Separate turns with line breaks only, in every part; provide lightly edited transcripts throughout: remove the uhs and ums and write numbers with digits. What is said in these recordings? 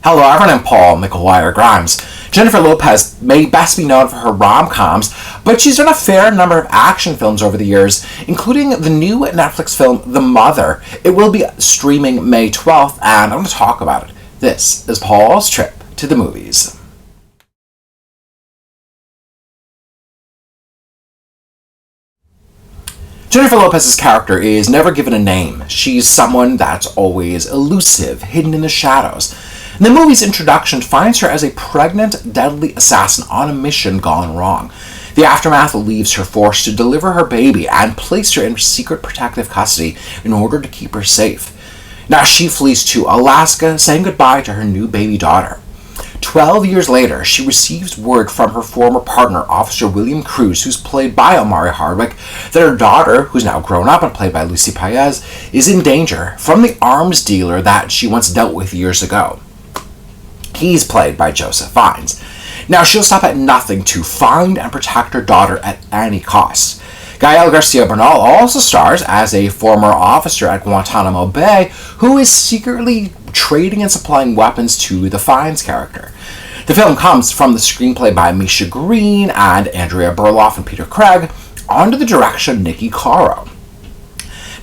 Hello everyone, I'm Paul McGuire-Grimes. Jennifer Lopez may best be known for her rom-coms, but she's done a fair number of action films over the years, including the new Netflix film, The Mother. It will be streaming May 12th, and I'm going to talk about it. This is Paul's Trip to the Movies. Jennifer Lopez's character is never given a name. She's someone that's always elusive, hidden in the shadows. And the movie's introduction finds her as a pregnant, deadly assassin on a mission gone wrong. The aftermath leaves her forced to deliver her baby and place her in secret protective custody in order to keep her safe. Now she flees to Alaska, saying goodbye to her new baby daughter. 12 years later, she receives word from her former partner, Officer William Cruz, who's played by Omari Hardwick, that her daughter, who's now grown up and played by Paez, is in danger from the arms dealer that she once dealt with years ago. He's played by Joseph Fiennes. Now, she'll stop at nothing to find and protect her daughter at any cost. Gael Garcia Bernal also stars as a former officer at Guantanamo Bay who is secretly trading and supplying weapons to the Fiennes character. The film comes from the screenplay by Misha Green and Andrea Berloff and Peter Craig, under the direction of Niki Caro.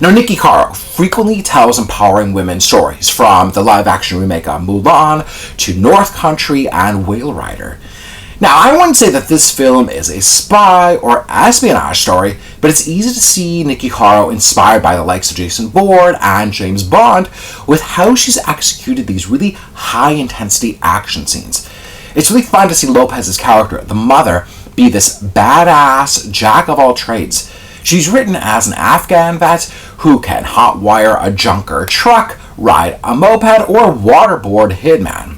Now, Niki Caro frequently tells empowering women's stories, from the live-action remake of Mulan to North Country and Whale Rider. Now, I wouldn't say that this film is a spy or espionage story, but it's easy to see Niki Caro inspired by the likes of Jason Bourne and James Bond with how she's executed these really high-intensity action scenes. It's really fun to see Lopez's character, the mother, be this badass jack-of-all-trades. She's written as an Afghan vet who can hotwire a junker truck, ride a moped, or waterboard hitman.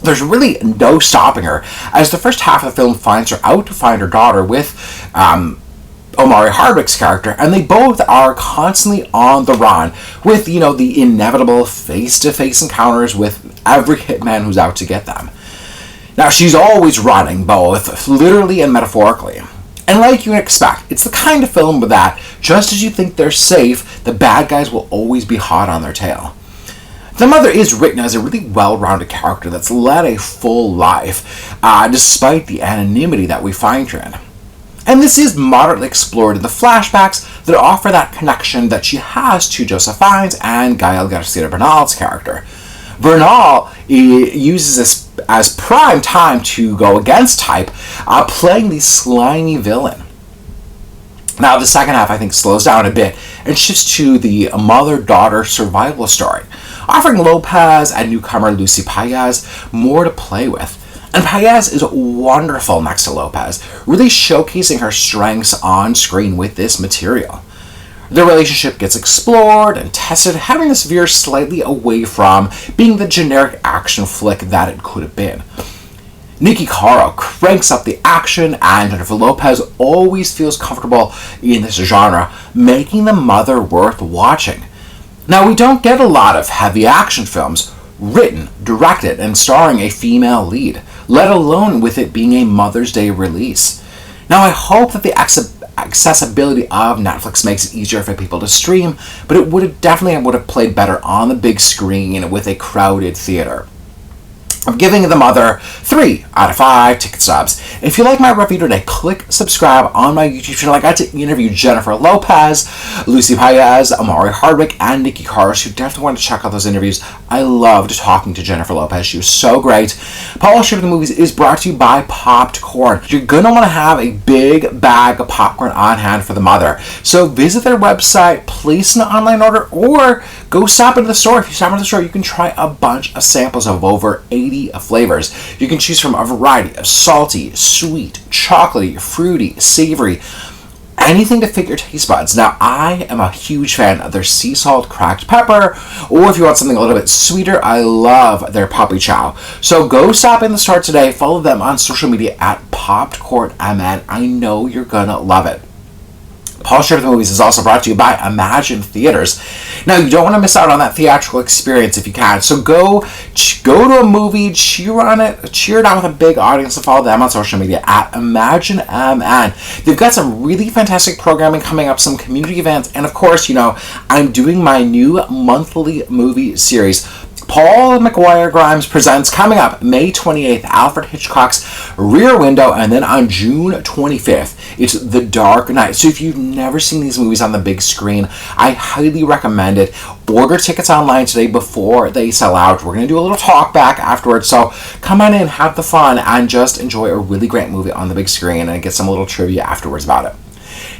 There's really no stopping her, as the first half of the film finds her out to find her daughter with Omari Hardwick's character, and they both are constantly on the run with, the inevitable face-to-face encounters with every hitman who's out to get them. Now, she's always running, both literally and metaphorically. And like you would expect, it's the kind of film that, just as you think they're safe, the bad guys will always be hot on their tail. The mother is written as a really well-rounded character that's led a full life, despite the anonymity that we find her in. And this is moderately explored in the flashbacks that offer that connection that she has to Joseph Fiennes and Gael Garcia Bernal's character. Bernal uses this as prime time to go against type, playing the slimy villain. Now, the second half, I think, slows down a bit and shifts to the mother-daughter survival story, offering Lopez and newcomer Lucy Paez more to play with. And Paez is wonderful next to Lopez, really showcasing her strengths on screen with this material. The relationship gets explored and tested, having this veer slightly away from being the generic action flick that it could have been. Niki Caro cranks up the action, and Jennifer Lopez always feels comfortable in this genre, making The Mother worth watching. Now, we don't get a lot of heavy action films written, directed, and starring a female lead, let alone with it being a Mother's Day release. Now, I hope that the accessibility of Netflix makes it easier for people to stream, but it would have played better on the big screen with a crowded theater. I'm giving The Mother 3 out of 5 ticket stubs. If you like my review today, click subscribe on my YouTube channel. I got to interview Jennifer Lopez, Lucy Paez, Omari Hardwick, and Niki Caro. So you definitely want to check out those interviews. I loved talking to Jennifer Lopez. She was so great. Paul's Trip to the Movies is brought to you by Popped Corn. You're going to want to have a big bag of popcorn on hand for The Mother. So visit their website, place an online order, or go stop into the store. If you stop into the store, you can try a bunch of samples of over 80 flavors. You can choose from a variety of salty, sweet, chocolatey, fruity, savory, anything to fit your taste buds. Now, I am a huge fan of their sea salt cracked pepper, or if you want something a little bit sweeter, I love their puppy chow. So go stop in the store today, follow them on social media at PopcornMN. I know you're gonna love it. Paul's Trip to the Movies is also brought to you by Imagine Theaters. Now, you don't want to miss out on that theatrical experience if you can. So go to a movie, cheer on it, cheer it on with a big audience, and follow them on social media at ImagineMN. They've got some really fantastic programming coming up, some community events, and of course, I'm doing my new monthly movie series, Paul McGuire Grimes presents, coming up May 28th, Alfred Hitchcock's Rear Window, and then on June 25th, it's The Dark Knight. So if you've never seen these movies on the big screen, I highly recommend it. Order tickets online today before they sell out. We're going to do a little talk back afterwards, so come on in, have the fun, and just enjoy a really great movie on the big screen and get some little trivia afterwards about it.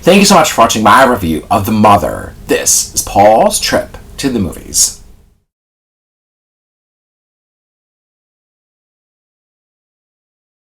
Thank you so much for watching my review of The Mother. This is Paul's Trip to the Movies.